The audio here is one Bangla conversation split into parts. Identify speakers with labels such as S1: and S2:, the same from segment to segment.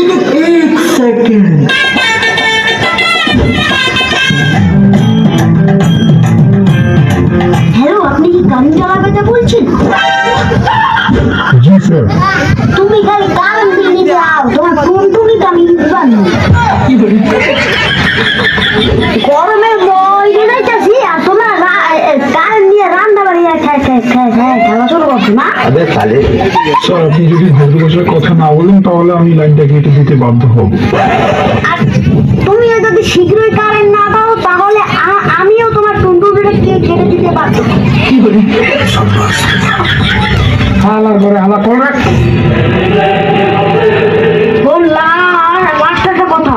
S1: एक सेकंड
S2: हेलो আপনি কি গাড়ি চালাতে বলছেন?
S1: जी सर
S2: তুমি গাড়ি কারণ দিয়ে যাও তোমার টুনটুনি দামি বানো গরমের মধ্যে যাইতাছি আর তোমার কারণ দিয়ে রান্না বাড়িয়ে খেলা শুরু করছো না?
S1: अबे साले सर আপনি যদি ভদ্র ভাষায় কথা না বলেন তাহলে আমি লাইনটা কেটে দিতে বাধ্য হব।
S2: আর তুমি যদি শীঘ্রই কারেন্ট না দাও তাহলে আমিও তোমার টুনটুনিটা কেটে দিতে বাধ্য হব।
S1: হালার করে হালা করে
S2: বললাম মাস্টারটা কথা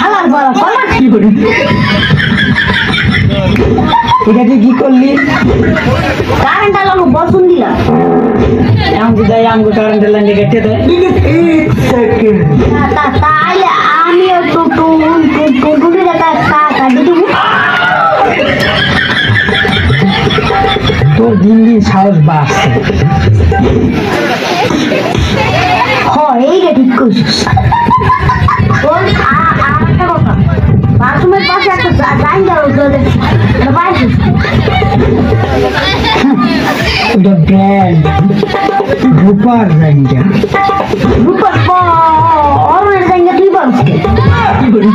S2: হালার বলা বলা
S3: কি করি এটা তুই কি করলি?
S2: কারেন্ট আলো বসুন দিলাম
S3: আমাকে দেয় আমাকে কারেন্টের লাইন কেটে দেয়।
S1: एक सेकंड
S2: তাহলে আমিও টুনটুনিটা কাটে দেবো।
S3: তোর দিন দিন সাহস বাড়ছে।
S2: এইটা ঠিক করছিস। আরেকটা কথা বাথরুমের পাশে একটা জায়গা পাইছিস
S3: ওটা ব্র্যান্ড রূপার জায়গা।
S2: রূপার অরণের জায়গা তুই বলছিস
S3: কি করি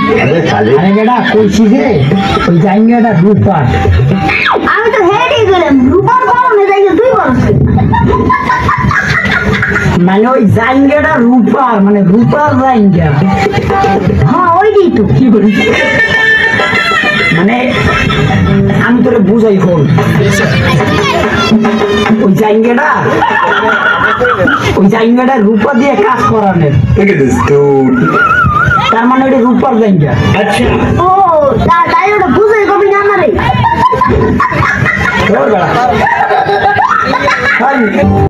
S3: আরে বেটা কইছি যে ওই জায়গাটা রূপার।
S2: আমি তো হেঁটেই গেলাম রূপার অরণের জায়গা তুই বলছিস
S3: মানে ওই জায়গাটা রূপার মানে রূপার জায়গা।
S2: হ্যাঁ ওইটাই তো
S3: কি করি মানে আমি তোরে বুঝাই হল ওই জায়গাটা রূপা দিয়ে কাজ করানোর। তার মানে ওইটা রূপার জায়গা। আচ্ছা
S2: ও তাই ওটা বুঝে কবি না আমারে